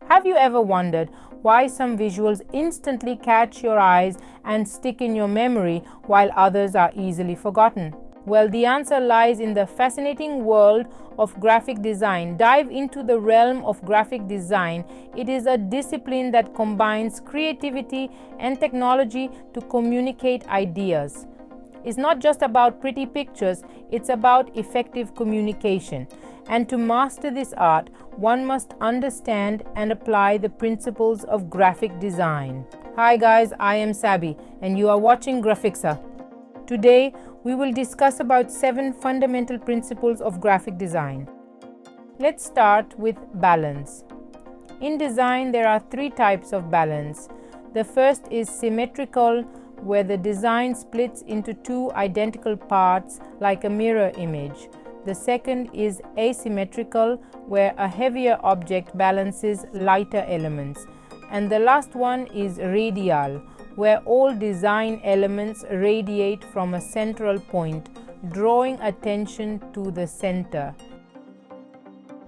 Have you ever wondered why some visuals instantly catch your eyes and stick in your memory while others are easily forgotten? Well, the answer lies in the fascinating world of graphic design. Dive into the realm of graphic design. It is a discipline that combines creativity and technology to communicate ideas. It's not just about pretty pictures, it's about effective communication. And to master this art, one must understand and apply the principles of graphic design. Hi guys, I am Sabi and you are watching Graphixa. Today, we will discuss about 7 fundamental principles of graphic design. Let's start with balance. In design, there are 3 types of balance. The first is symmetrical, where the design splits into 2 identical parts like a mirror image. The second is asymmetrical, where a heavier object balances lighter elements. And the last one is radial, where all design elements radiate from a central point, drawing attention to the center.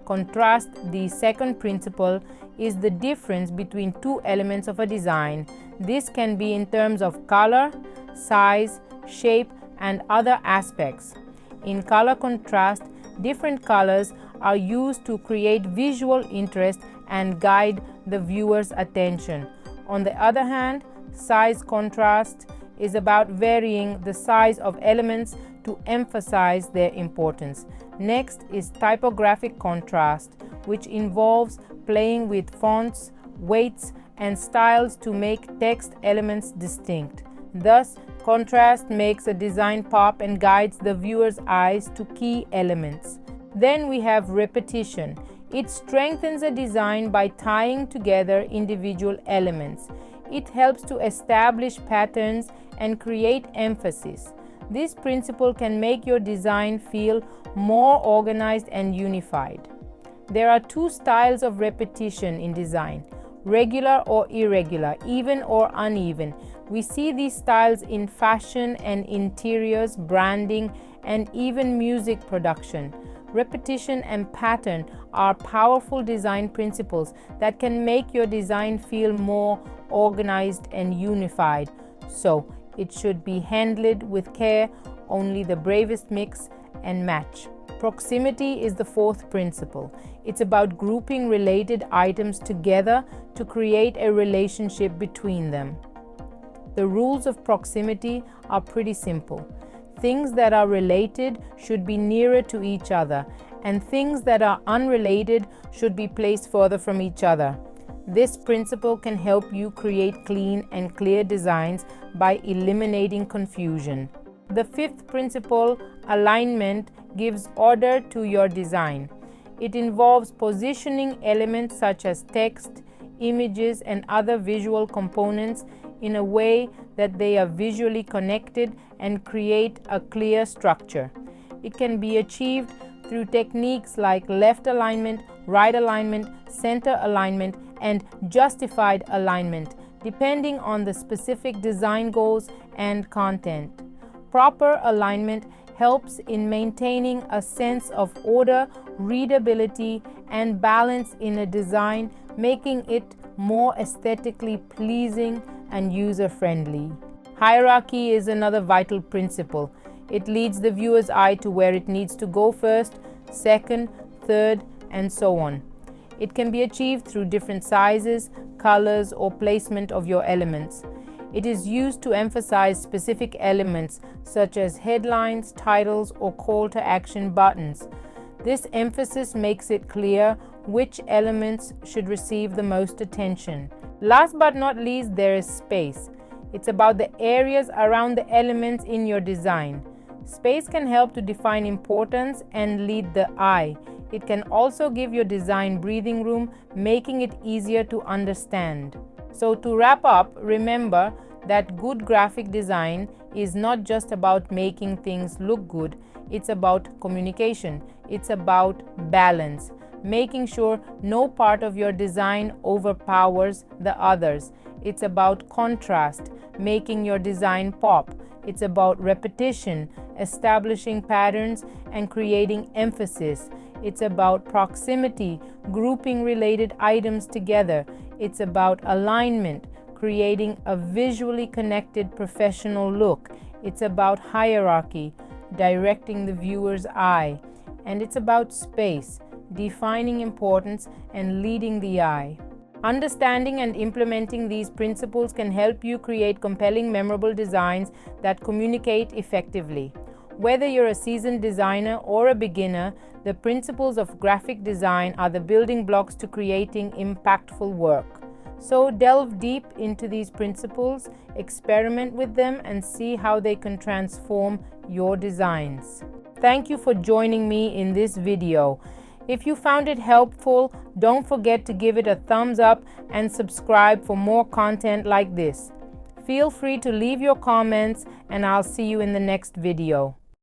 Contrast, the second principle, is the difference between 2 elements of a design. This can be in terms of color, size, shape, and other aspects. In color contrast, different colors are used to create visual interest and guide the viewer's attention. On the other hand, size contrast is about varying the size of elements to emphasize their importance. Next is typographic contrast, which involves playing with fonts, weights, and styles to make text elements distinct. Thus, contrast makes a design pop and guides the viewer's eyes to key elements. Then we have repetition. It strengthens a design by tying together individual elements. It helps to establish patterns and create emphasis. This principle can make your design feel more organized and unified. There are 2 styles of repetition in design: regular or irregular, even or uneven. We see these styles in fashion and interiors, branding, and even music production. Repetition and pattern are powerful design principles that can make your design feel more organized and unified. So, it should be handled with care. Only the bravest mix and match. Proximity is the 4th principle. It's about grouping related items together to create a relationship between them. The rules of proximity are pretty simple. Things that are related should be nearer to each other, and things that are unrelated should be placed further from each other. This principle can help you create clean and clear designs by eliminating confusion. The 5th principle, alignment, gives order to your design. It involves positioning elements such as text, images, and other visual components in a way that they are visually connected and create a clear structure. It can be achieved through techniques like left alignment, right alignment, center alignment, and justified alignment, depending on the specific design goals and content. Proper alignment helps in maintaining a sense of order, readability, and balance in a design, making it more aesthetically pleasing and user-friendly. Hierarchy is another vital principle. It leads the viewer's eye to where it needs to go first, second, third, and so on. It can be achieved through different sizes, colors, or placement of your elements. It is used to emphasize specific elements such as headlines, titles, or call to action buttons. This emphasis makes it clear which elements should receive the most attention. Last but not least, there is space. It's about the areas around the elements in your design. Space can help to define importance and lead the eye. It can also give your design breathing room, making it easier to understand. So to wrap up, remember that good graphic design is not just about making things look good, it's about communication, it's about balance, making sure no part of your design overpowers the others. It's about contrast, making your design pop. It's about repetition, establishing patterns and creating emphasis. It's about proximity, grouping related items together. It's about alignment, creating a visually connected professional look. It's about hierarchy, directing the viewer's eye. And it's about space, defining importance and leading the eye. Understanding and implementing these principles can help you create compelling, memorable designs that communicate effectively. Whether you're a seasoned designer or a beginner, the principles of graphic design are the building blocks to creating impactful work. So delve deep into these principles, experiment with them, and see how they can transform your designs. Thank you for joining me in this video. If you found it helpful, don't forget to give it a thumbs up and subscribe for more content like this. Feel free to leave your comments, and I'll see you in the next video.